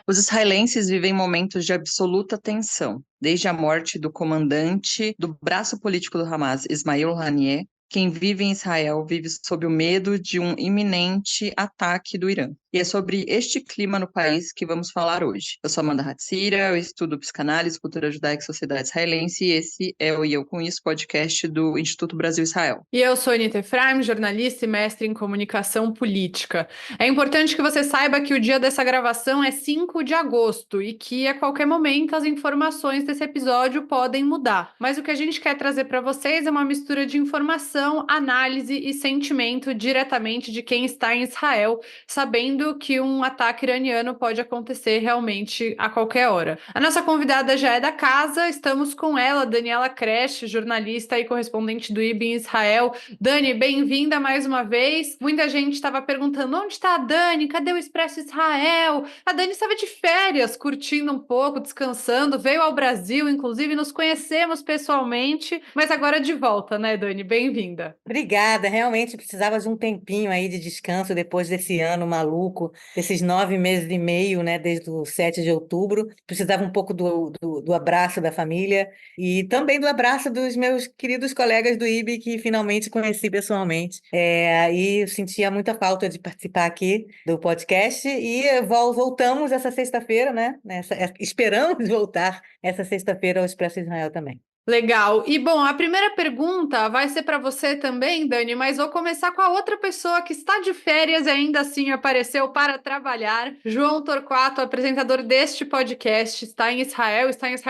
Os israelenses vivem momentos de absoluta tensão, desde a morte do comandante do braço político do Hamas, Ismail Haniyeh. Quem vive em Israel vive sob o medo de um iminente ataque do Irã. E é sobre este clima no país que vamos falar hoje. Eu sou Amanda Hatzira, eu estudo psicanálise, cultura judaica e sociedade israelense, e esse é o E Eu Com Isso, podcast do Instituto Brasil-Israel. E eu sou Anita Efraim, jornalista e mestre em comunicação política. É importante que você saiba que o dia dessa gravação é 5 de agosto e que a qualquer momento as informações desse episódio podem mudar. Mas o que a gente quer trazer para vocês é uma mistura de informação, análise e sentimento diretamente de quem está em Israel, sabendo que um ataque iraniano pode acontecer realmente a qualquer hora. A nossa convidada já é da casa, estamos com ela, Daniela Kresh, jornalista e correspondente do IB em Israel. Dani, bem-vinda mais uma vez. Muita gente estava perguntando onde está a Dani, cadê o Expresso Israel? A Dani estava de férias, curtindo um pouco, descansando, veio ao Brasil, inclusive nos conhecemos pessoalmente, mas agora de volta, né, Dani? Bem-vinda. Obrigada, realmente precisava de um tempinho aí de descanso depois desse ano maluco, desses 9 meses e meio, né, desde o 7 de outubro. Precisava um pouco do abraço da família e também do abraço dos meus queridos colegas do IB que finalmente conheci pessoalmente. Aí eu sentia muita falta de participar aqui do podcast e voltamos essa sexta-feira, né? Esperamos voltar essa sexta-feira ao Expresso Israel também. Legal. E bom, a primeira pergunta vai ser para você também, Dani, mas vou começar com a outra pessoa que está de férias e ainda assim apareceu para trabalhar. João Torquato, apresentador deste podcast, está em Israel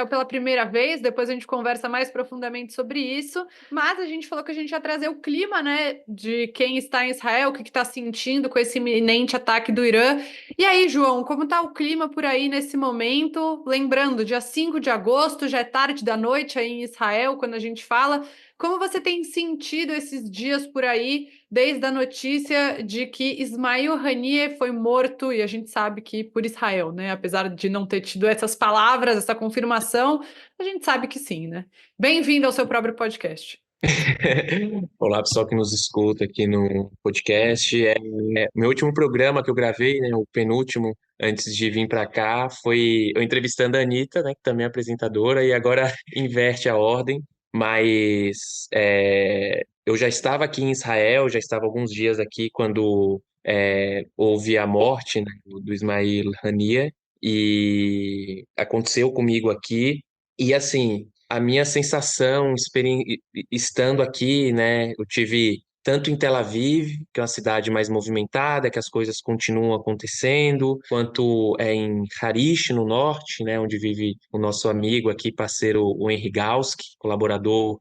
pela primeira vez, depois a gente conversa mais profundamente sobre isso, mas a gente falou que a gente ia trazer o clima, né, de quem está em Israel, o que está sentindo com esse iminente ataque do Irã. E aí, João, como está o clima por aí nesse momento? Lembrando, dia 5 de agosto, já é tarde da noite aí em Israel, quando a gente fala. Como você tem sentido esses dias por aí, desde a notícia de que Ismail Haniyeh foi morto, e a gente sabe que por Israel, né? Apesar de não ter tido essas palavras, essa confirmação, a gente sabe que sim, né? Bem-vindo ao seu próprio podcast. Olá, pessoal que nos escuta aqui no podcast. Meu último programa que eu gravei, né, o penúltimo, antes de vir para cá, foi eu entrevistando a Anitta, né, que também é apresentadora, e agora inverte a ordem. Mas eu já estava aqui em Israel, já estava alguns dias aqui quando houve a morte, né, do Ismail Haniyeh, e aconteceu comigo aqui. E assim, a minha sensação, estando aqui, né, eu tive tanto em Tel Aviv, que é uma cidade mais movimentada, que as coisas continuam acontecendo, quanto em Harish, no norte, né, onde vive o nosso amigo aqui, parceiro, o Henry Galski, colaborador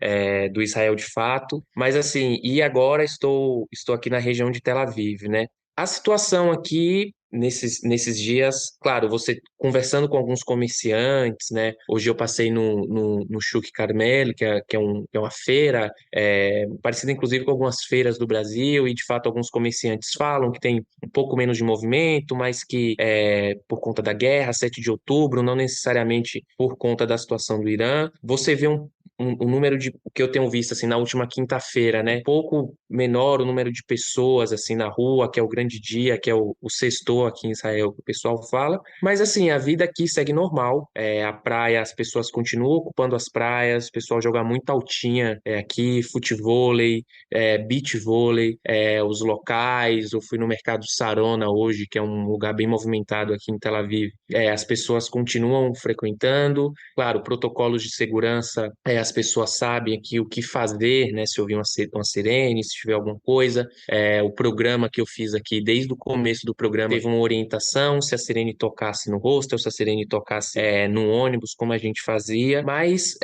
do Israel de Fato. Mas assim, e agora estou aqui na região de Tel Aviv, né? A situação aqui nesses dias, claro, você conversando com alguns comerciantes, né? Hoje eu passei no Shuk Carmel, que é uma feira, parecida inclusive com algumas feiras do Brasil, e de fato alguns comerciantes falam que tem um pouco menos de movimento, mas que por conta da guerra, 7 de outubro, não necessariamente por conta da situação do Irã. Você vê um número de o que eu tenho visto assim na última quinta-feira, né? Pouco menor o número de pessoas assim na rua, que é o grande dia, que é o sextou aqui em Israel, que o pessoal fala. Mas assim, a vida aqui segue normal. A praia, as pessoas continuam ocupando as praias, o pessoal joga muita altinha aqui, futevôlei, beach vôlei, os locais. Eu fui no mercado Sarona hoje, que é um lugar bem movimentado aqui em Tel Aviv. As pessoas continuam frequentando. Claro, protocolos de segurança, as pessoas sabem aqui o que fazer, né? Se ouvir uma sirene, se tiver alguma coisa. O programa que eu fiz aqui, desde o começo do programa, teve uma orientação, se a sirene tocasse no hostel, se a sirene tocasse no ônibus, como a gente fazia. Mas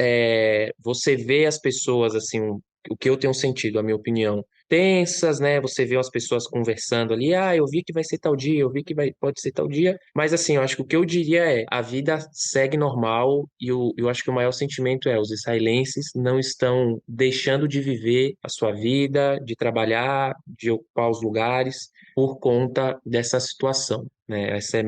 você vê as pessoas, assim, o que eu tenho sentido, a minha opinião, tensas, né? Você vê as pessoas conversando ali, eu vi que vai ser tal dia, eu vi que pode ser tal dia, mas assim, eu acho que o que eu diria a vida segue normal e eu acho que o maior sentimento os israelenses não estão deixando de viver a sua vida, de trabalhar, de ocupar os lugares por conta dessa situação, né? Essa é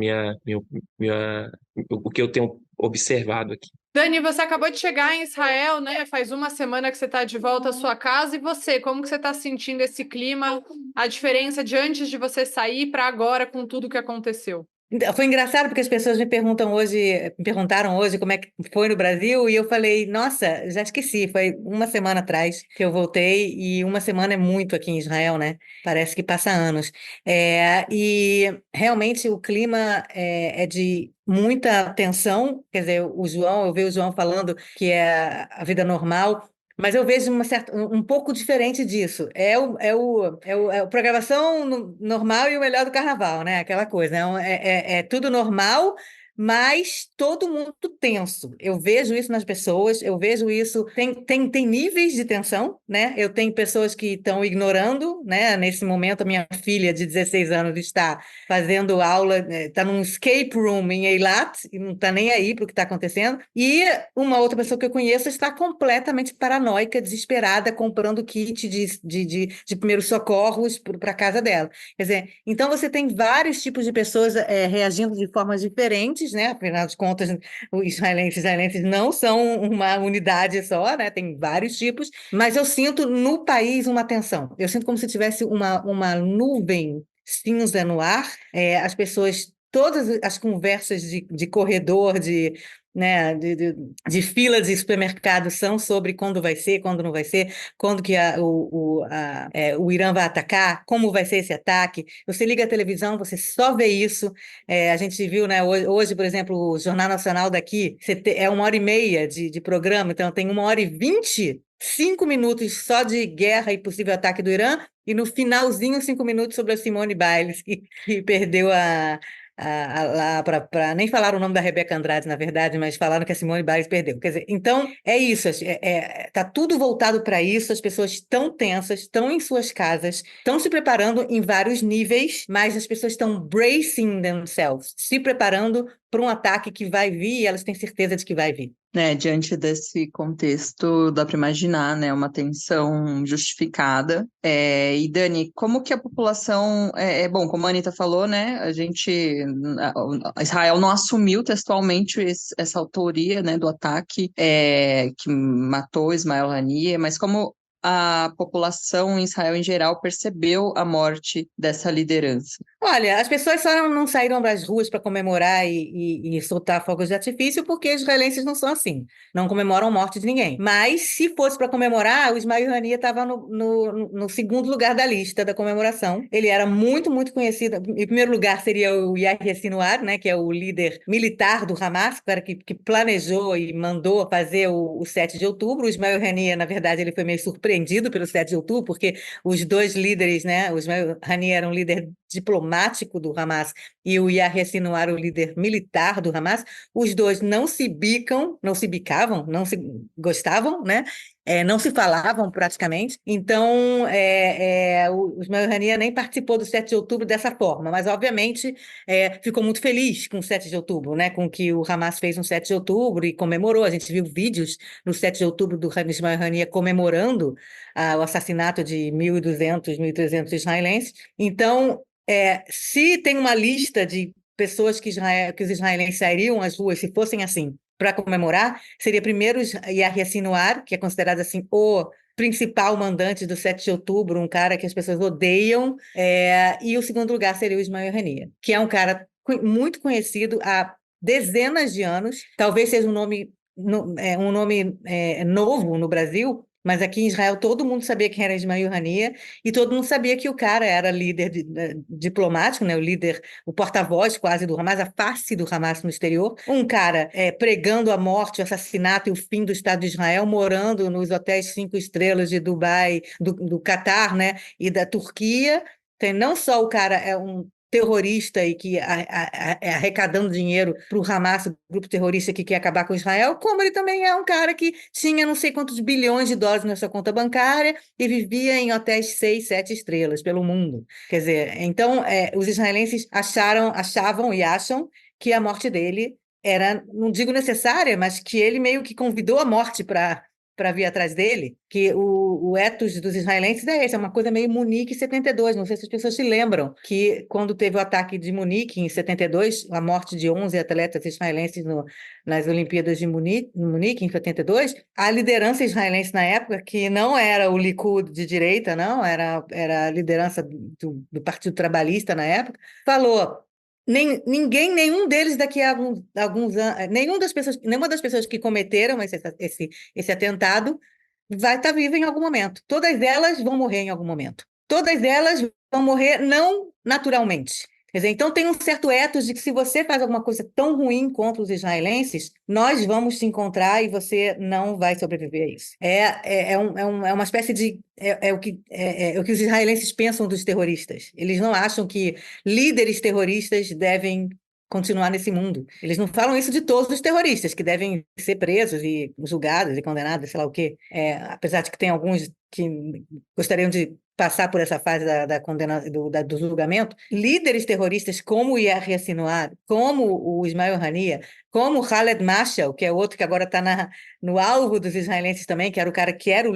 o que eu tenho observado aqui. Dani, você acabou de chegar em Israel, né? Faz uma semana que você está de volta à sua casa. E você, como que você está sentindo esse clima? A diferença de antes de você sair para agora com tudo que aconteceu? Foi engraçado porque as pessoas me perguntaram hoje como é que foi no Brasil, e eu falei, nossa, já esqueci, foi uma semana atrás que eu voltei, e uma semana é muito aqui em Israel, né? Parece que passa anos. E realmente o clima é de muita tensão, quer dizer, eu vejo o João falando que é a vida normal. Mas eu vejo um pouco diferente disso. É a programação normal e o melhor do carnaval, né? Aquela coisa. É tudo normal, mas todo mundo tenso. Eu vejo isso nas pessoas, eu vejo isso. Tem níveis de tensão, né? Eu tenho pessoas que estão ignorando, né? Nesse momento, a minha filha de 16 anos está fazendo aula, está num escape room em Eilat, e não está nem aí para o que está acontecendo. E uma outra pessoa que eu conheço está completamente paranoica, desesperada, comprando kit de primeiros socorros para a casa dela. Quer dizer, então você tem vários tipos de pessoas reagindo de formas diferentes, né? Afinal de contas, os israelenses não são uma unidade só, né? Tem vários tipos, mas eu sinto no país uma tensão. Eu sinto como se tivesse uma nuvem cinza no ar, as pessoas, todas as conversas de corredor, né, de fila de supermercado são sobre quando vai ser, quando não vai ser, quando que o Irã vai atacar, como vai ser esse ataque. Você liga a televisão, você só vê isso. A gente viu, né, hoje, por exemplo, o Jornal Nacional daqui, é 1h30 de programa, então tem 1h20, 5 minutos só de guerra e possível ataque do Irã, e no finalzinho, 5 minutos sobre a Simone Biles, que perdeu nem falaram o nome da Rebeca Andrade, na verdade, mas falaram que a Simone Biles perdeu. Quer dizer, então, é isso. Tá tudo voltado para isso, as pessoas estão tensas, estão em suas casas, estão se preparando em vários níveis, mas as pessoas estão bracing themselves, se preparando para um ataque que vai vir e elas têm certeza de que vai vir. Né, diante desse contexto, dá para imaginar, né, uma tensão justificada. E Dani, como que a população, bom, como a Anita falou, né, Israel não assumiu textualmente essa autoria, né, do ataque que matou Ismael Haniyeh, mas como a população em Israel em geral percebeu a morte dessa liderança? Olha, as pessoas só não saíram para as ruas para comemorar e soltar fogos de artifício porque os israelenses não são assim, não comemoram a morte de ninguém. Mas se fosse para comemorar, o Ismail Haniyeh estava no segundo lugar da lista da comemoração. Ele era muito, muito conhecido. Em primeiro lugar seria o Yahya Sinwar, né, que é o líder militar do Hamas, o cara que planejou e mandou fazer o 7 de outubro. O Ismail Haniyeh, na verdade, ele foi meio surpreendido pelo 7 de outubro, porque os dois líderes, né, o Ismail Haniyeh era um líder diplomático do Hamas e o Yahya Sinwar, o líder militar do Hamas, os dois não se bicavam, não se gostavam, né? Não se falavam praticamente. Então, o Ismail Haniyeh nem participou do 7 de outubro dessa forma, mas obviamente ficou muito feliz com o 7 de outubro, né? Com o que o Hamas fez no 7 de outubro e comemorou. A gente viu vídeos no 7 de outubro do Ismail Haniyeh comemorando o assassinato de 1.200, 1.300 israelenses. Então, se tem uma lista de pessoas que os israelenses sairiam às ruas se fossem assim para comemorar, seria primeiro Yahya Sinwar, que é considerado assim o principal mandante do 7 de outubro, um cara que as pessoas odeiam, e o segundo lugar seria o Ismail Haniyeh, que é um cara muito conhecido há dezenas de anos, talvez seja um nome novo no Brasil, mas aqui em Israel todo mundo sabia quem era Ismail Haniyeh e todo mundo sabia que o cara era líder diplomático, né, o porta-voz quase do Hamas, a face do Hamas no exterior. Um cara pregando a morte, o assassinato e o fim do Estado de Israel, morando nos hotéis 5 estrelas de Dubai, do Catar, né, e da Turquia. Então, não só o cara é um terrorista e que arrecadando dinheiro para o Hamas, o grupo terrorista que quer acabar com Israel, como ele também é um cara que tinha não sei quantos bilhões de dólares na sua conta bancária e vivia em hotéis 6, 7 estrelas pelo mundo. Quer dizer, então, os israelenses achavam e acham que a morte dele era, não digo necessária, mas que ele meio que convidou a morte para vir atrás dele, que o ethos dos israelenses é esse, é uma coisa meio Munique 72, não sei se as pessoas se lembram, que quando teve o ataque de Munique em 72, a morte de 11 atletas israelenses nas Olimpíadas de Munique em 72, a liderança israelense na época, que não era o Likud de direita, não, era a liderança do Partido Trabalhista na época, falou: Nenhum deles daqui a alguns anos, nenhuma das pessoas que cometeram esse atentado vai estar viva em algum momento. Todas elas vão morrer em algum momento. Todas elas vão morrer não naturalmente. Quer dizer, então tem um certo ethos de que se você faz alguma coisa tão ruim contra os israelenses, nós vamos te encontrar e você não vai sobreviver a isso. É uma espécie de... É o que os israelenses pensam dos terroristas. Eles não acham que líderes terroristas devem continuar nesse mundo. Eles não falam isso de todos os terroristas, que devem ser presos e julgados e condenados, sei lá o quê. Apesar de que tem alguns que gostariam de passar por essa fase da condena, do julgamento, líderes terroristas como o Yahya Sinwar, como o Ismail Haniyeh, como o Khaled Mashal, que é outro que agora está no alvo dos israelenses também, que era o cara que era o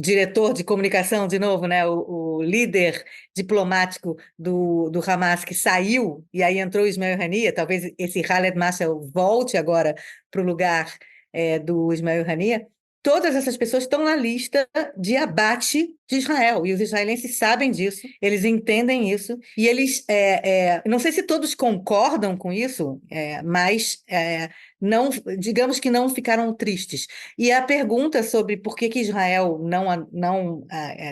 diretor de comunicação, de novo, né, o líder diplomático do Hamas, que saiu, e aí entrou o Ismail Haniyeh. Talvez esse Khaled Mashal volte agora para o lugar do Ismail Haniyeh. Todas essas pessoas estão na lista de abate de Israel, e os israelenses sabem disso, eles entendem isso, e eles, não sei se todos concordam com isso, mas não, digamos que não ficaram tristes. E a pergunta sobre por que Israel não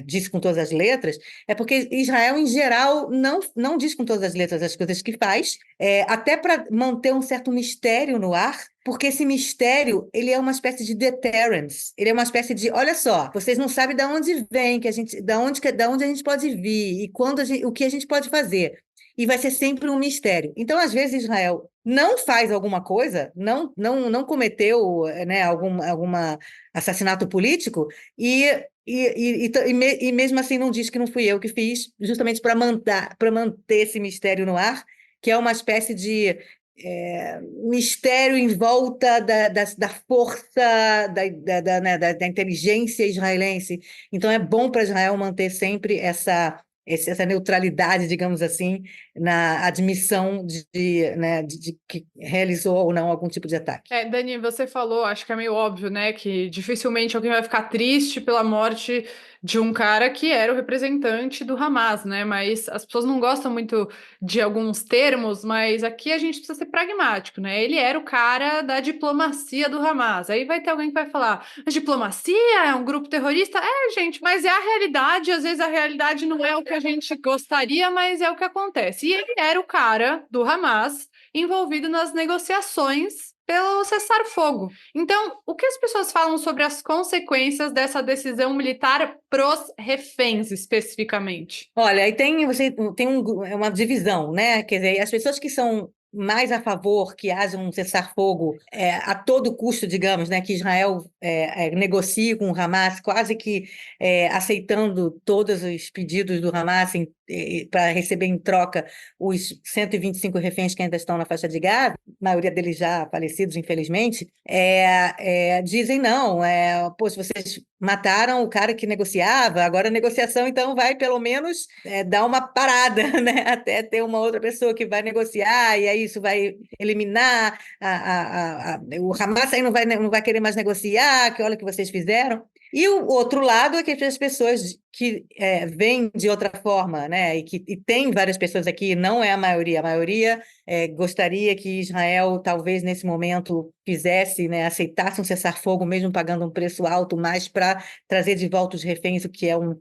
diz com todas as letras, é porque Israel, em geral, não diz com todas as letras as coisas que faz, até para manter um certo mistério no ar, porque esse mistério, ele é uma espécie de deterrence, ele é uma espécie de, olha só, vocês não sabem de onde vem, da onde a gente pode vir e o que a gente pode fazer. E vai ser sempre um mistério. Então, às vezes, Israel não faz alguma coisa, não cometeu, né, algum assassinato político, e mesmo assim não diz que não fui eu que fiz, justamente para manter esse mistério no ar, que é uma espécie de mistério em volta da força da inteligência israelense. Então, é bom para Israel manter sempre essa neutralidade, digamos assim, na admissão né, de que realizou ou não algum tipo de ataque. Dani, você falou, acho que é meio óbvio, né, que dificilmente alguém vai ficar triste pela morte de um cara que era o representante do Hamas, né? Mas as pessoas não gostam muito de alguns termos, mas aqui a gente precisa ser pragmático, né? Ele era o cara da diplomacia do Hamas. Aí vai ter alguém que vai falar: mas diplomacia é um grupo terrorista? Gente, mas é a realidade. Às vezes a realidade não é o que a gente gostaria, mas é o que acontece. E ele era o cara do Hamas envolvido nas negociações pelo cessar-fogo. Então, o que as pessoas falam sobre as consequências dessa decisão militar pros reféns, especificamente? Olha, aí você tem uma divisão, né? Quer dizer, as pessoas que são mais a favor que haja um cessar-fogo a todo custo, digamos, né, que Israel negocie com o Hamas, quase que aceitando todos os pedidos do Hamas para receber em troca os 125 reféns que ainda estão na faixa de Gaza, a maioria deles já falecidos, infelizmente, dizem não, pô, se vocês mataram o cara que negociava, agora a negociação então vai pelo menos dar uma parada, né, até ter uma outra pessoa que vai negociar, e aí isso vai eliminar o Hamas, aí não vai querer mais negociar, que olha o que vocês fizeram. E o outro lado é que as pessoas que vêm de outra forma, né, e tem várias pessoas aqui, não é a maioria gostaria que Israel, talvez nesse momento, fizesse, né, aceitasse um cessar-fogo, mesmo pagando um preço alto, mais para trazer de volta os reféns, o que é um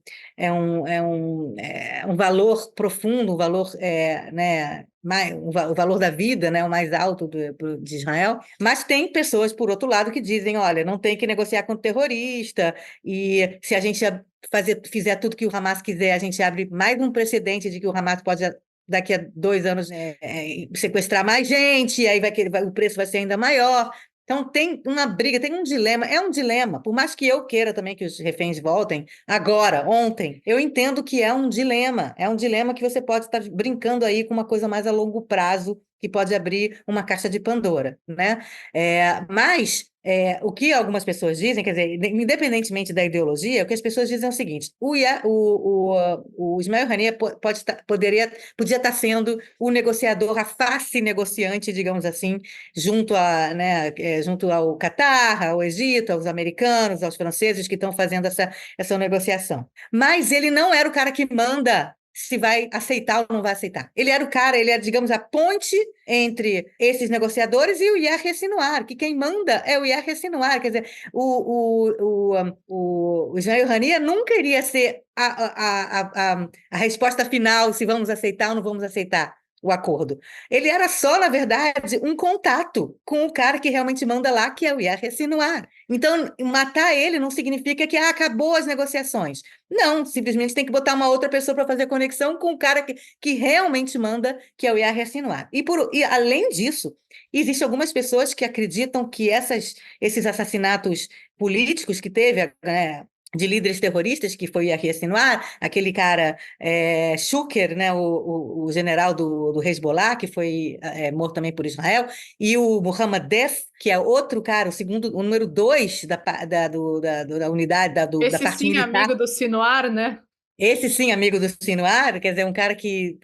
valor profundo, um valor, né, o valor da vida, né, o mais alto de Israel. Mas tem pessoas, por outro lado, que dizem, olha, não tem que negociar com o terrorista, e se a gente fizer tudo que o Hamas quiser, a gente abre mais um precedente de que o Hamas pode, daqui a 2 anos, sequestrar mais gente, e aí o preço vai ser ainda maior. Então, tem uma briga, tem um dilema, é um dilema, por mais que eu queira também que os reféns voltem, agora, ontem, eu entendo que é um dilema que você pode estar brincando aí com uma coisa mais a longo prazo, que pode abrir uma caixa de Pandora, né? Mas o que algumas pessoas dizem, quer dizer, independentemente da ideologia, o que as pessoas dizem é o seguinte: o Ismail Haniyeh podia estar sendo o negociador, a face negociante, digamos assim, junto ao Catar, ao Egito, aos americanos, aos franceses que estão fazendo essa negociação. Mas ele não era o cara que manda se vai aceitar ou não vai aceitar. Ele era o cara, ele era, digamos, a ponte entre esses negociadores e o Yahya Sinwar, que quem manda é o Yahya Sinwar. Quer dizer, o Ismail Haniyeh nunca iria ser a resposta final se vamos aceitar ou não vamos aceitar o acordo. Ele era só, na verdade, um contato com o cara que realmente manda lá, que é o Yahya Sinwar. Então, matar ele não significa que acabou as negociações. Não, simplesmente tem que botar uma outra pessoa para fazer conexão com o cara que realmente manda, que é o Yahya Sinwar. E além disso, existem algumas pessoas que acreditam que esses assassinatos políticos que teve, de líderes terroristas, que foi o Yahya Sinwar, aquele cara Shuker, né, o general do Hezbollah, que foi morto também por Israel, e o Mohammad Def, que é outro cara, o número 2 da unidade, da Esse parte sim, militar. amigo do Sinwar, né? Esse sim, amigo do Sinwar, quer dizer, um cara que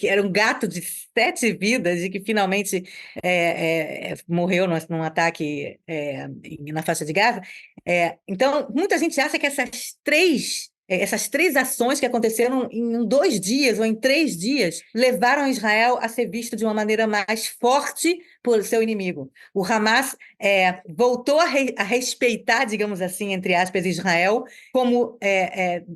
era um gato de 7 vidas e que finalmente morreu num ataque na faixa de Gaza. Então, muita gente acha que essas três ações que aconteceram em 2 dias ou em 3 dias levaram Israel a ser visto de uma maneira mais forte por seu inimigo. O Hamas voltou a respeitar, digamos assim, entre aspas, Israel, como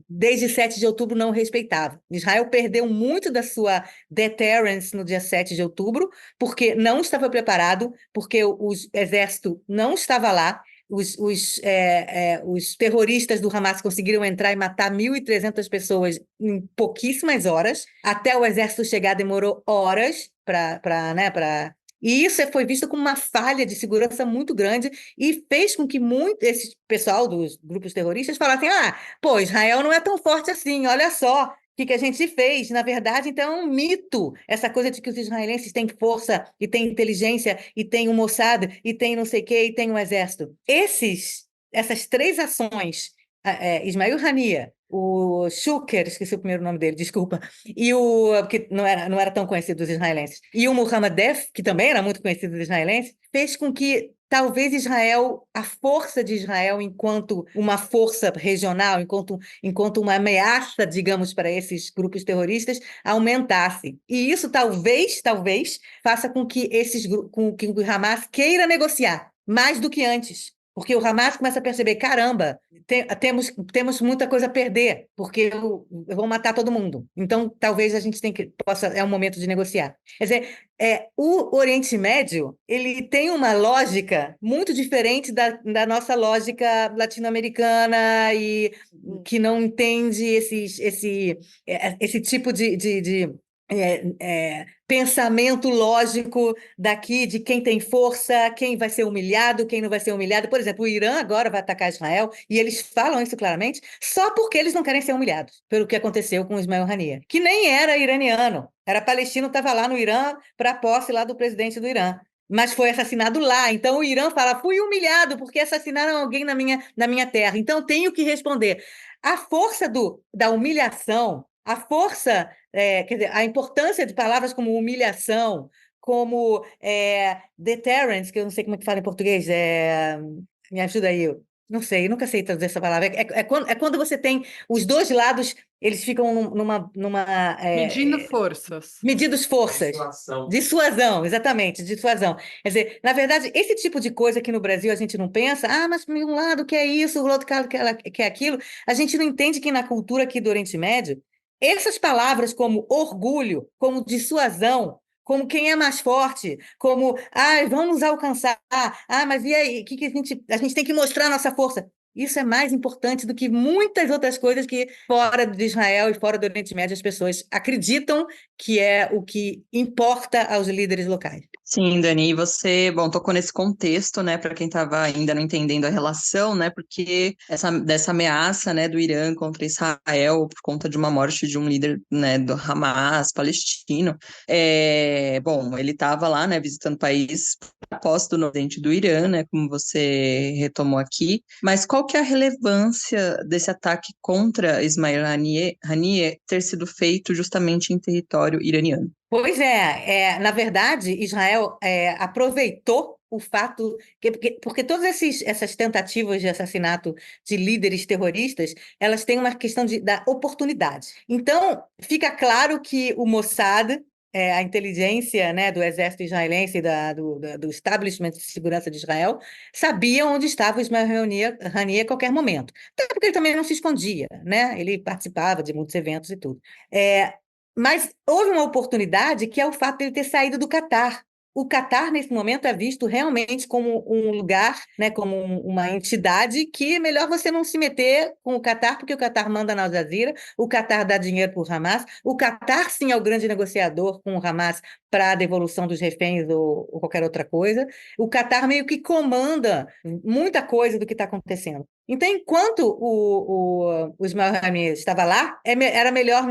desde 7 de outubro não respeitava. Israel perdeu muito da sua deterrence no dia 7 de outubro, porque não estava preparado, porque o exército não estava lá. Os terroristas do Hamas conseguiram entrar e matar 1.300 pessoas em pouquíssimas horas. Até o exército chegar demorou horas para e isso foi visto como uma falha de segurança muito grande e fez com que esse pessoal dos grupos terroristas falassem: pô, Israel não é tão forte assim, olha só o que a gente fez. Na verdade, então, é um mito essa coisa de que os israelenses têm força e têm inteligência e têm o Mossad e têm não sei o quê e têm um exército. Essas 3 ações, Ismail Haniyeh, o Shuker, esqueci o primeiro nome dele, desculpa, e que não era tão conhecido dos israelenses, e o Mohammad Def, que também era muito conhecido dos israelenses, fez com que talvez a força de Israel enquanto uma força regional, enquanto uma ameaça, digamos, para esses grupos terroristas, aumentasse. E isso talvez faça com que com que o Hamas queira negociar mais do que antes. Porque o Hamas começa a perceber, caramba, temos muita coisa a perder, porque eu vou matar todo mundo. Então, talvez a gente é um momento de negociar. Quer dizer, o Oriente Médio, ele tem uma lógica muito diferente da nossa lógica latino-americana e que não entende esse tipo de pensamento lógico daqui de quem tem força, quem vai ser humilhado, quem não vai ser humilhado. Por exemplo, o Irã agora vai atacar Israel e eles falam isso claramente só porque eles não querem ser humilhados pelo que aconteceu com o Ismail Haniyeh, que nem era iraniano, era palestino, estava lá no Irã para a posse lá do presidente do Irã. Mas foi assassinado lá. Então o Irã fala: fui humilhado porque assassinaram alguém na minha terra. Então tenho que responder. A força da humilhação, a força, quer dizer, a importância de palavras como humilhação, como deterrence, que eu não sei como é que fala em português, me ajuda aí, não sei, eu nunca sei traduzir essa palavra. Quando você tem os dois lados, eles ficam Medindo forças. medidas forças. Dissuasão, exatamente, dissuasão. Quer dizer, na verdade, esse tipo de coisa aqui no Brasil a gente não pensa, mas por um lado quer isso, o outro quer aquilo. A gente não entende que na cultura aqui do Oriente Médio, essas palavras como orgulho, como dissuasão, como quem é mais forte, como, vamos alcançar, mas e aí, que a gente tem que mostrar a nossa força. Isso é mais importante do que muitas outras coisas que fora de Israel e fora do Oriente Médio as pessoas acreditam que é o que importa aos líderes locais. Sim, Dani, e você, tocou nesse contexto, né, para quem estava ainda não entendendo a relação, né, porque dessa ameaça, né, do Irã contra Israel por conta de uma morte de um líder, né, do Hamas palestino. Ele estava lá, né, visitando o país após do presidente do Irã, né, como você retomou aqui, mas qual qual que é a relevância desse ataque contra Ismail Haniyeh ter sido feito justamente em território iraniano? Pois na verdade, Israel aproveitou o fato porque todas essas tentativas de assassinato de líderes terroristas, elas têm uma questão da oportunidade. Então, fica claro que o Mossad, a inteligência, né, do exército israelense e do establishment de segurança de Israel, sabia onde estava o Ismail Haniyeh a qualquer momento. Até porque ele também não se escondia, né? Ele participava de muitos eventos e tudo. Mas houve uma oportunidade que é o fato de ele ter saído do Catar. O Catar, nesse momento, é visto realmente como um lugar, né, como uma entidade que é melhor você não se meter com o Catar, porque o Catar manda na Al Jazeera, o Catar dá dinheiro para o Hamas, o Catar, sim, é o grande negociador com o Hamas para a devolução dos reféns ou qualquer outra coisa. O Catar meio que comanda muita coisa do que está acontecendo. Então, enquanto o Ismail Haniyeh estava lá, era melhor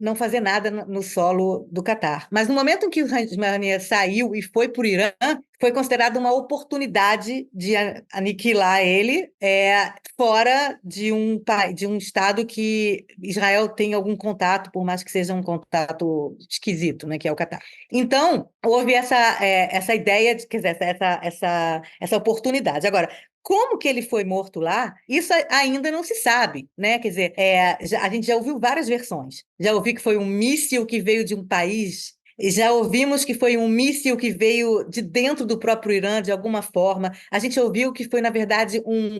não fazer nada no solo do Catar. Mas no momento em que o Ismail Haniyeh saiu e foi para o Irã, foi considerado uma oportunidade de aniquilar ele fora de um estado que Israel tem algum contato, por mais que seja um contato esquisito, né, que é o Catar. Então, houve essa ideia, quer dizer, essa oportunidade. Agora, como que ele foi morto lá, isso ainda não se sabe, né? Quer dizer, a gente já ouviu várias versões. Já ouvi que foi um míssil que veio de um país, e já ouvimos que foi um míssil que veio de dentro do próprio Irã, de alguma forma. A gente ouviu que foi, na verdade, um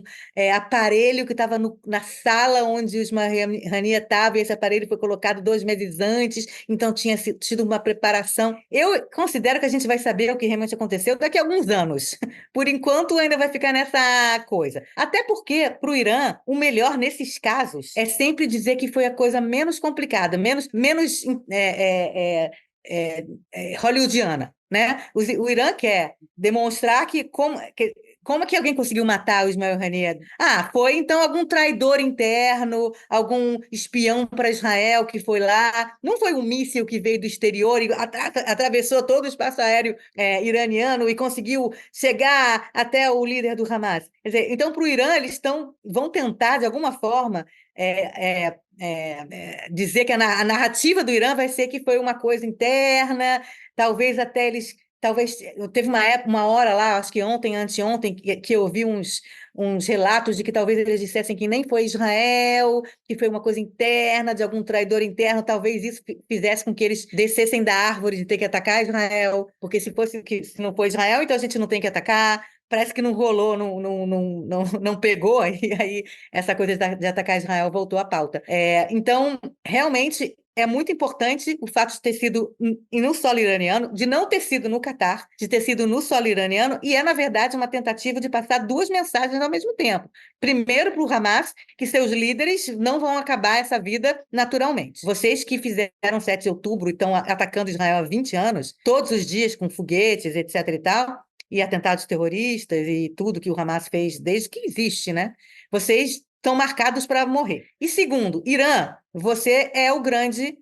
aparelho que estava na sala onde o Ismail Haniyeh estava, e esse aparelho foi colocado 2 meses antes, então tinha tido uma preparação. Eu considero que a gente vai saber o que realmente aconteceu daqui a alguns anos. Por enquanto, ainda vai ficar nessa coisa. Até porque, para o Irã, o melhor nesses casos é sempre dizer que foi a coisa menos complicada, menos hollywoodiana, né? O Irã quer demonstrar como é que alguém conseguiu matar o Ismail Haniyeh? Foi então algum traidor interno, algum espião para Israel que foi lá. Não foi um míssil que veio do exterior e atravessou todo o espaço aéreo iraniano e conseguiu chegar até o líder do Hamas. Quer dizer, então, para o Irã, eles vão tentar, de alguma forma, dizer que a narrativa do Irã vai ser que foi uma coisa interna, talvez até eles. Talvez teve uma hora lá, acho que ontem, anteontem, que eu ouvi uns relatos de que talvez eles dissessem que nem foi Israel, que foi uma coisa interna, de algum traidor interno, talvez isso fizesse com que eles descessem da árvore de ter que atacar Israel, porque se se não foi Israel, então a gente não tem que atacar. Parece que não rolou, não pegou, e aí essa coisa de atacar Israel voltou à pauta. Então, realmente, é muito importante o fato de ter sido no solo iraniano, de não ter sido no Catar, de ter sido no solo iraniano, e na verdade, uma tentativa de passar 2 mensagens ao mesmo tempo. Primeiro, para o Hamas, que seus líderes não vão acabar essa vida naturalmente. Vocês que fizeram 7 de outubro e estão atacando Israel há 20 anos, todos os dias com foguetes, etc. e tal, e atentados terroristas e tudo que o Hamas fez desde que existe, né? Vocês estão marcados para morrer. E segundo, Irã, você é o grande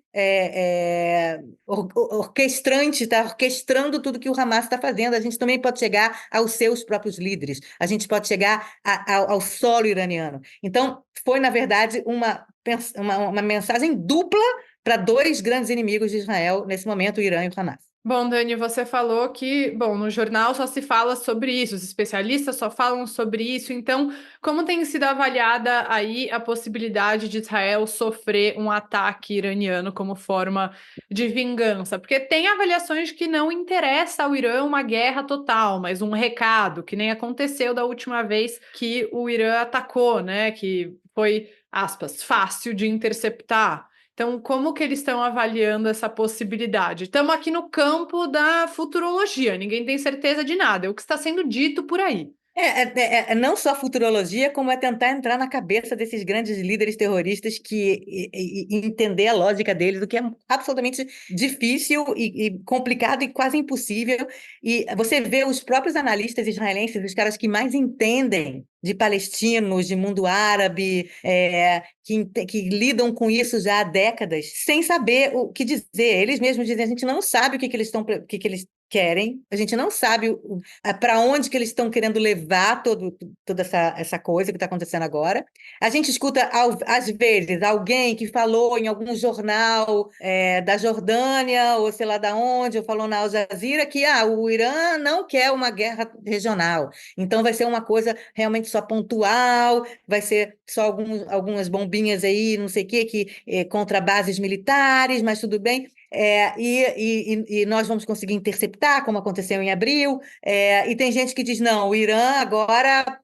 orquestrante, está orquestrando tudo que o Hamas está fazendo. A gente também pode chegar aos seus próprios líderes, a gente pode chegar ao solo iraniano. Então, foi, na verdade, uma mensagem dupla para 2 grandes inimigos de Israel nesse momento, o Irã e o Hamas. Bom, Dani, você falou que, no jornal só se fala sobre isso, os especialistas só falam sobre isso. Então, como tem sido avaliada aí a possibilidade de Israel sofrer um ataque iraniano como forma de vingança? Porque tem avaliações que não interessa ao Irã uma guerra total, mas um recado, que nem aconteceu da última vez que o Irã atacou, né? Que foi, aspas, fácil de interceptar. Então, como que eles estão avaliando essa possibilidade? Estamos aqui no campo da futurologia, ninguém tem certeza de nada, é o que está sendo dito por aí. Não só futurologia, como é tentar entrar na cabeça desses grandes líderes terroristas e entender a lógica deles, o que é absolutamente difícil e complicado e quase impossível. E você vê os próprios analistas israelenses, os caras que mais entendem de palestinos, de mundo árabe, que lidam com isso já há décadas, sem saber o que dizer. Eles mesmos dizem, a gente não sabe o que eles querem, a gente não sabe para onde que eles estão querendo levar toda essa coisa que está acontecendo agora. A gente escuta, às vezes, alguém que falou em algum jornal da Jordânia, ou sei lá da onde, ou falou na Al Jazeera, que o Irã não quer uma guerra regional. Então vai ser uma coisa realmente só pontual, vai ser só algumas bombinhas aí, não sei o quê, contra bases militares, mas tudo bem. E nós vamos conseguir interceptar, como aconteceu em abril. E tem gente que diz: não, o Irã agora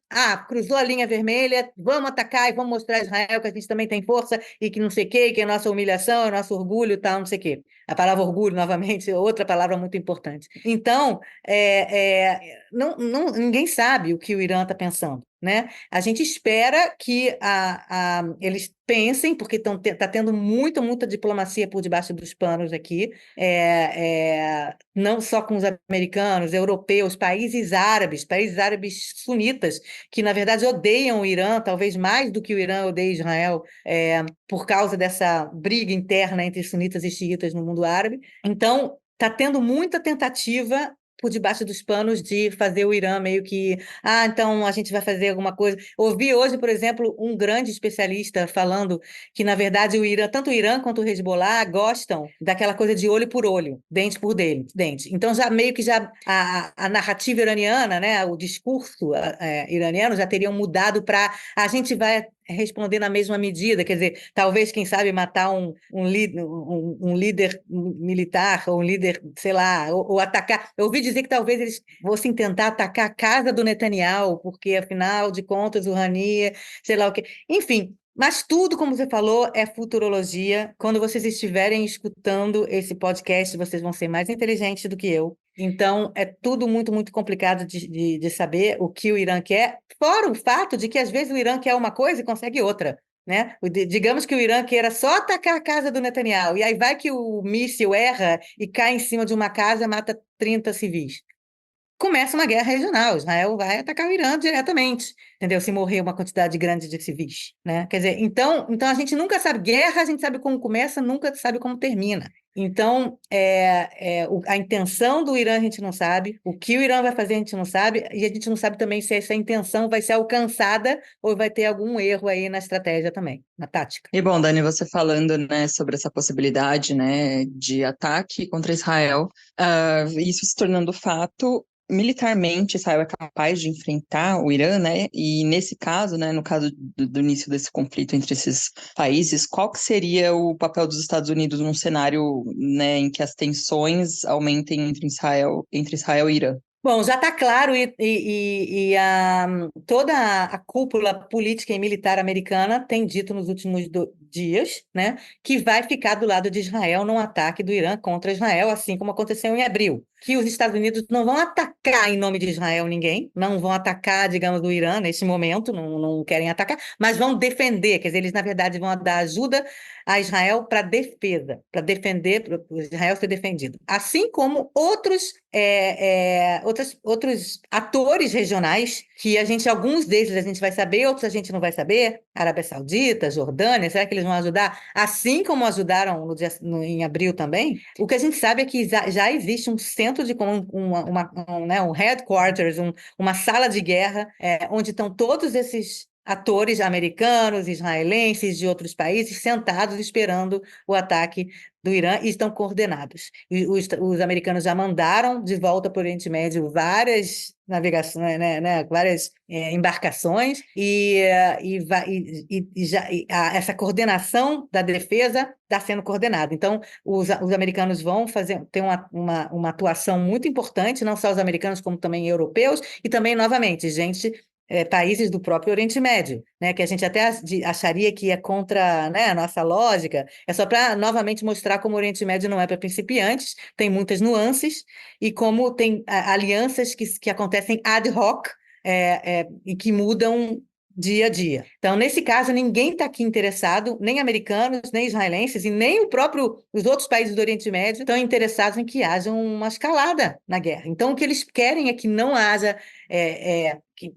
cruzou a linha vermelha, vamos atacar e vamos mostrar a Israel que a gente também tem força e que não sei o quê, que é nossa humilhação, é nosso orgulho, tal, não sei o quê. A palavra orgulho, novamente, é outra palavra muito importante. Então, ninguém sabe o que o Irã está pensando, né? A gente espera que eles pensem, porque está tendo muita diplomacia por debaixo dos panos aqui, não só com os americanos, europeus, países árabes sunitas, que na verdade odeiam o Irã, talvez mais do que o Irã odeia Israel, por causa dessa briga interna entre sunitas e xiitas no mundo árabe. Então, está tendo muita tentativa por debaixo dos panos de fazer o Irã meio que, então a gente vai fazer alguma coisa. Ouvi hoje, por exemplo, um grande especialista falando que, na verdade, tanto o Irã quanto o Hezbollah gostam daquela coisa de olho por olho, dente por dente. Então, já meio que a narrativa iraniana, né, o discurso iraniano já teriam mudado para a gente vai responder na mesma medida, quer dizer, talvez, quem sabe, matar um líder militar, ou um líder, sei lá, ou atacar. Eu ouvi dizer que talvez eles fossem tentar atacar a casa do Netanyahu, porque, afinal de contas, o Hania, sei lá o quê. Enfim, mas tudo, como você falou, é futurologia. Quando vocês estiverem escutando esse podcast, vocês vão ser mais inteligentes do que eu. Então, é tudo muito complicado de saber o que o Irã quer, fora o fato de que, às vezes, o Irã quer uma coisa e consegue outra, né? Digamos que o Irã queira só atacar a casa do Netanyahu, e aí vai que o míssil erra e cai em cima de uma casa e mata 30 civis. Começa uma guerra regional, Israel vai atacar o Irã diretamente, entendeu? Se morrer uma quantidade grande de civis, né? Quer dizer, então a gente nunca sabe guerra, a gente sabe como começa, nunca sabe como termina. Então, a intenção do Irã a gente não sabe, o que o Irã vai fazer a gente não sabe, e a gente não sabe também se essa intenção vai ser alcançada ou vai ter algum erro aí na estratégia também, na tática. E bom, Dani, você falando, né, sobre essa possibilidade, né, de ataque contra Israel, isso se tornando fato, militarmente Israel é capaz de enfrentar o Irã, né, e nesse caso, né, no caso do início desse conflito entre esses países, qual que seria o papel dos Estados Unidos num cenário, né, em que as tensões aumentem entre Israel e Irã? Bom, já está claro, toda a cúpula política e militar americana tem dito nos últimos dias, né, que vai ficar do lado de Israel num ataque do Irã contra Israel, assim como aconteceu em abril. Que os Estados Unidos não vão atacar em nome de Israel ninguém, não vão atacar, digamos, o Irã nesse momento, não querem atacar, mas vão defender, quer dizer, eles, na verdade, vão dar ajuda a Israel para defesa, para defender, para Israel ser defendido. Assim como outros atores regionais, que alguns deles a gente vai saber, outros a gente não vai saber, Arábia Saudita, Jordânia, será que eles vão ajudar? Assim como ajudaram em abril também, o que a gente sabe é que já existe um centro um headquarters, uma sala de guerra, onde estão todos esses atores americanos, israelenses, de outros países, sentados esperando o ataque do Irã e estão coordenados. E os americanos já mandaram de volta para o Oriente Médio várias navegações, né, várias embarcações, essa coordenação da defesa está sendo coordenada. Então, os americanos vão ter uma atuação muito importante, não só os americanos, como também europeus, e também, novamente, países do próprio Oriente Médio, né, que a gente até acharia que é contra, né, a nossa lógica, é só para novamente mostrar como o Oriente Médio não é para principiantes, tem muitas nuances, e como tem alianças que acontecem ad hoc e que mudam dia a dia. Então, nesse caso, ninguém está aqui interessado, nem americanos, nem israelenses, e nem os outros países do Oriente Médio estão interessados em que haja uma escalada na guerra. Então, o que eles querem é que não haja que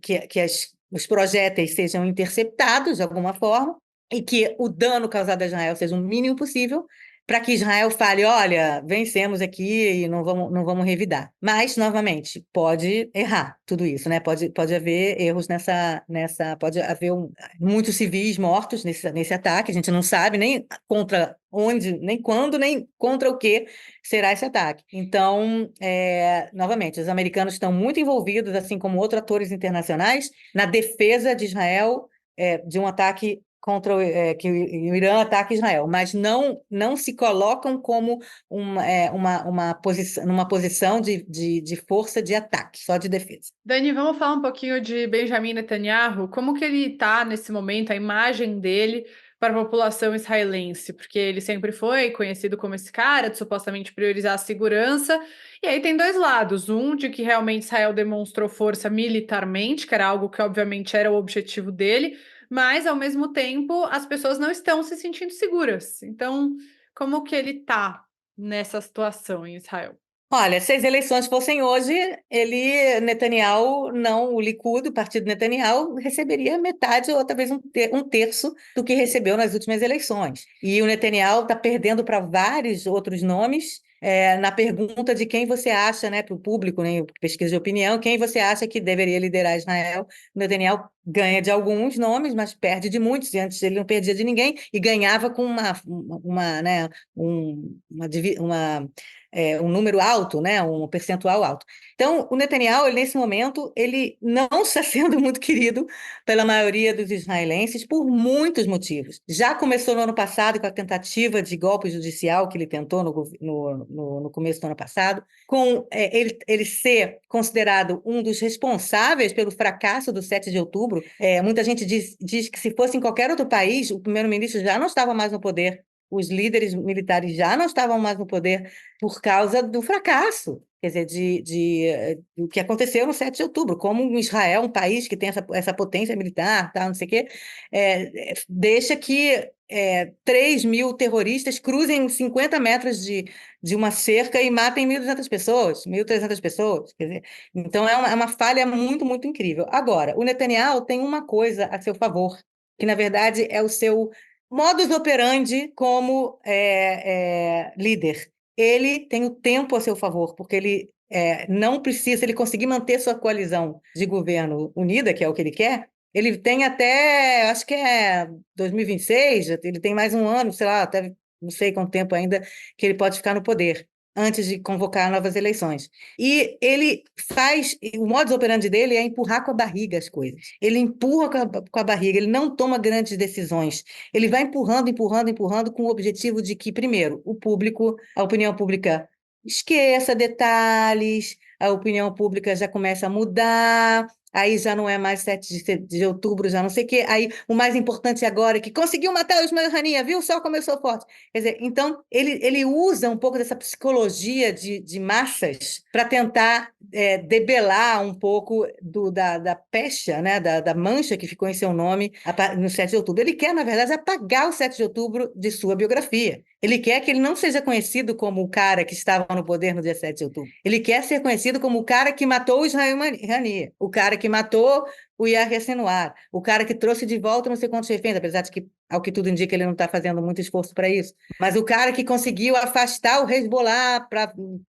os projéteis sejam interceptados de alguma forma e que o dano causado a Israel seja o mínimo possível, para que Israel fale, olha, vencemos aqui e não vamos revidar. Mas, novamente, pode errar tudo isso, né? Pode haver erros pode haver muitos civis mortos nesse ataque, a gente não sabe nem contra onde, nem quando, nem contra o que será esse ataque. Então, novamente, os americanos estão muito envolvidos, assim como outros atores internacionais, na defesa de Israel, de um ataque contra que o Irã ataque Israel, mas não se colocam como numa posição de força de ataque, só de defesa. Dani, vamos falar um pouquinho de Benjamin Netanyahu, como que ele está nesse momento, a imagem dele para a população israelense, porque ele sempre foi conhecido como esse cara de supostamente priorizar a segurança, e aí tem dois lados, um de que realmente Israel demonstrou força militarmente, que era algo que obviamente era o objetivo dele, mas ao mesmo tempo as pessoas não estão se sentindo seguras. Então, como que ele está nessa situação em Israel? Olha, se as eleições fossem hoje, Netanyahu, não o Likud, o partido Netanyahu, receberia metade ou talvez um terço do que recebeu nas últimas eleições. E o Netanyahu está perdendo para vários outros nomes. Na pergunta de quem você acha, né, para o público, né, pesquisa de opinião, quem você acha que deveria liderar Israel, o Netanyahu ganha de alguns nomes, mas perde de muitos. E antes ele não perdia de ninguém e ganhava com né, um número alto, né, um percentual alto. Então, o Netanyahu, nesse momento, ele não está sendo muito querido pela maioria dos israelenses por muitos motivos. Já começou no ano passado com a tentativa de golpe judicial que ele tentou no começo do ano passado, com ele ser considerado um dos responsáveis pelo fracasso do 7 de outubro. Muita gente diz que se fosse em qualquer outro país, o primeiro-ministro já não estava mais no poder, os líderes militares já não estavam mais no poder por causa do fracasso, quer dizer, do que aconteceu no 7 de outubro, como Israel, um país que tem essa potência militar, não sei o quê, deixa que 3.000 terroristas cruzem 50 metros de uma cerca e matem 1.200 pessoas, 1.300 pessoas. Quer dizer, então, é uma falha muito, muito incrível. Agora, o Netanyahu tem uma coisa a seu favor, que, na verdade, é o seu modus operandi como líder. Ele tem o tempo a seu favor, porque ele não precisa, se ele conseguir manter sua coalizão de governo unida, que é o que ele quer, ele tem até, acho que 2026, ele tem mais um ano, sei lá, até não sei quanto tempo ainda que ele pode ficar no poder, antes de convocar novas eleições. E o modus operandi dele é empurrar com a barriga as coisas. Ele empurra com a barriga, ele não toma grandes decisões. Ele vai empurrando, empurrando, empurrando com o objetivo de que, primeiro, a opinião pública esqueça detalhes, a opinião pública já começa a mudar, aí já não é mais 7 de outubro, já não sei o quê. Aí o mais importante agora é que conseguiu matar o Ismael Haniyeh, viu? O sol começou forte. Quer dizer, então, ele usa um pouco dessa psicologia de massas para tentar debelar um pouco da pecha, né? Da mancha que ficou em seu nome no 7 de outubro. Ele quer, na verdade, apagar o 7 de outubro de sua biografia. Ele quer que ele não seja conhecido como o cara que estava no poder no dia 7 de outubro. Ele quer ser conhecido como o cara que matou o Ismael Haniyeh, o cara que matou o Yahya Sinwar, o cara que trouxe de volta não sei quantos reféns, apesar de que, ao que tudo indica, ele não está fazendo muito esforço para isso. Mas o cara que conseguiu afastar o Hezbollah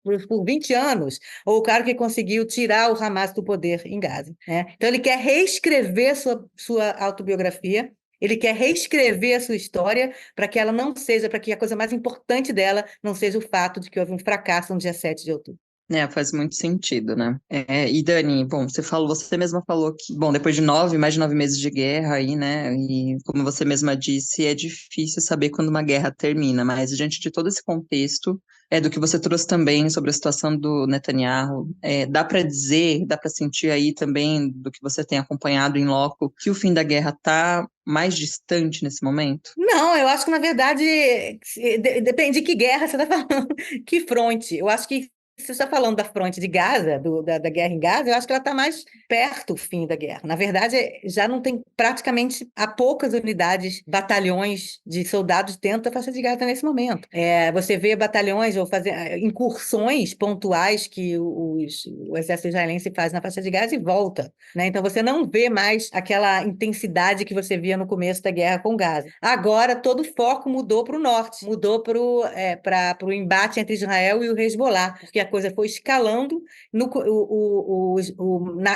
por 20 anos, ou o cara que conseguiu tirar o Hamas do poder em Gaza, né? Então, ele quer reescrever sua autobiografia. Ele quer reescrever a sua história para que ela não seja, para que a coisa mais importante dela não seja o fato de que houve um fracasso no dia 7 de outubro. Faz muito sentido, né? E Dani, bom, você mesma falou que, bom, depois de mais de 9 meses de guerra aí, né? E como você mesma disse, é difícil saber quando uma guerra termina, mas diante de todo esse contexto, do que você trouxe também sobre a situação do Netanyahu, dá para dizer, dá para sentir aí também do que você tem acompanhado em loco, que o fim da guerra está mais distante nesse momento? Não, eu acho que, na verdade, depende de que guerra você está falando, que fronte. Eu acho que você está falando da fronte de Gaza, da guerra em Gaza, eu acho que ela está mais perto do fim da guerra. Na verdade, já não tem praticamente, há poucas unidades, batalhões de soldados dentro da faixa de Gaza nesse momento. Você vê batalhões ou incursões pontuais que o exército israelense faz na faixa de Gaza e volta, né? Então você não vê mais aquela intensidade que você via no começo da guerra com Gaza. Agora todo o foco mudou para o norte, mudou para o embate entre Israel e o Hezbollah, porque a coisa foi escalando.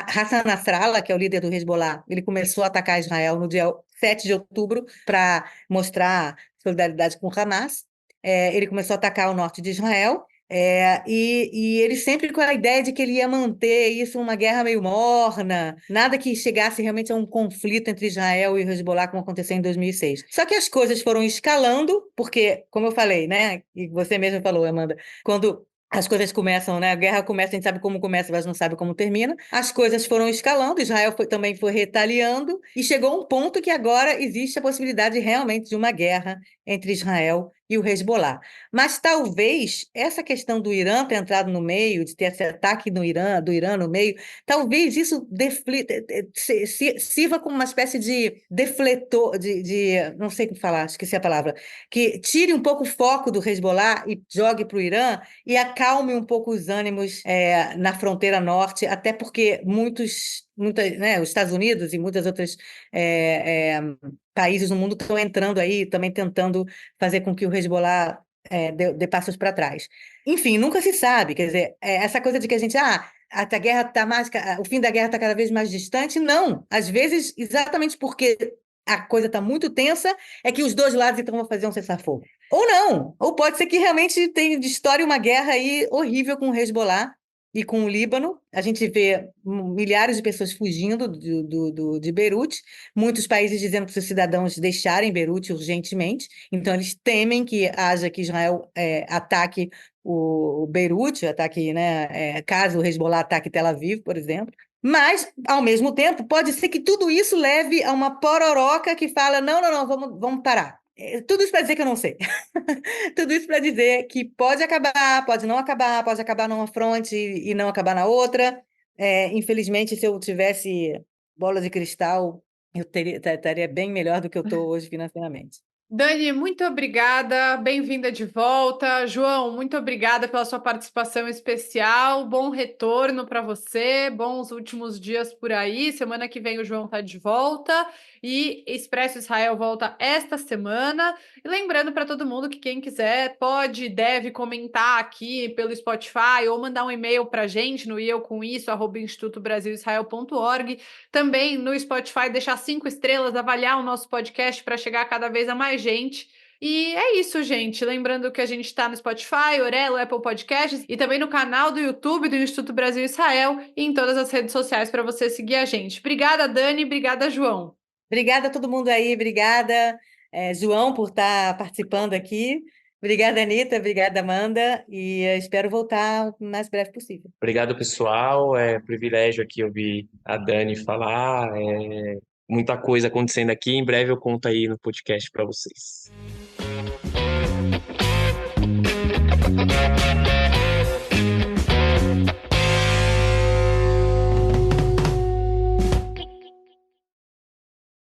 Hassan Nasrallah, que é o líder do Hezbollah, ele começou a atacar Israel no dia 7 de outubro para mostrar solidariedade com o Hamas. Ele começou a atacar o norte de Israel. E ele sempre com a ideia de que ele ia manter isso uma guerra meio morna, nada que chegasse realmente a um conflito entre Israel e o Hezbollah, como aconteceu em 2006. Só que as coisas foram escalando, porque, como eu falei, né, e você mesmo falou, Amanda, quando as coisas começam, né? A guerra começa, a gente sabe como começa, mas não sabe como termina. As coisas foram escalando, Israel também foi retaliando, e chegou a um ponto que agora existe a possibilidade realmente de uma guerra entre Israel e o Hezbollah. Mas talvez essa questão do Irã ter entrado no meio, de ter esse ataque do Irã no meio, talvez isso sirva como uma espécie de defletor, não sei como falar, esqueci a palavra, que tire um pouco o foco do Hezbollah e jogue para o Irã e acalme um pouco os ânimos na fronteira norte, até porque né, os Estados Unidos e muitas outras países no mundo estão entrando aí, também tentando fazer com que o Hezbollah dê passos para trás. Enfim, nunca se sabe, quer dizer, essa coisa de que a gente, a guerra tá o fim da guerra está cada vez mais distante, não. Às vezes, exatamente porque a coisa está muito tensa, é que os dois lados então vão fazer um cessar-fogo. Ou não, ou pode ser que realmente estoure uma guerra aí horrível com o Hezbollah e com o Líbano. A gente vê milhares de pessoas fugindo de Beirute, muitos países dizendo para os cidadãos deixarem Beirute urgentemente, então eles temem que Israel ataque o Beirute, ataque, né, caso o Hezbollah ataque Tel Aviv, por exemplo. Mas, ao mesmo tempo, pode ser que tudo isso leve a uma pororoca que fala, não, vamos parar. Tudo isso para dizer que eu não sei. Tudo isso para dizer que pode acabar, pode não acabar, pode acabar numa fronte e não acabar na outra. Infelizmente, se eu tivesse bola de cristal, eu estaria bem melhor do que eu estou hoje financeiramente. Dani, muito obrigada, bem-vinda de volta. João, muito obrigada pela sua participação especial. Bom retorno para você, bons últimos dias por aí. Semana que vem o João está de volta e Expresso Israel volta esta semana. E lembrando para todo mundo que quem quiser pode e deve comentar aqui pelo Spotify ou mandar um e-mail para a gente no iocomisso@institutobrasilisrael.org. Também no Spotify deixar 5 estrelas, avaliar o nosso podcast para chegar cada vez a mais gente. E é isso, gente. Lembrando que a gente está no Spotify, Orelo, Apple Podcasts e também no canal do YouTube do Instituto Brasil Israel e em todas as redes sociais para você seguir a gente. Obrigada, Dani. Obrigada, João. Obrigada a todo mundo aí. Obrigada, João, por estar participando aqui. Obrigada, Anitta. Obrigada, Amanda. E espero voltar o mais breve possível. Obrigado, pessoal. É um privilégio aqui ouvir a Dani falar. Muita coisa acontecendo aqui. Em breve eu conto aí no podcast para vocês.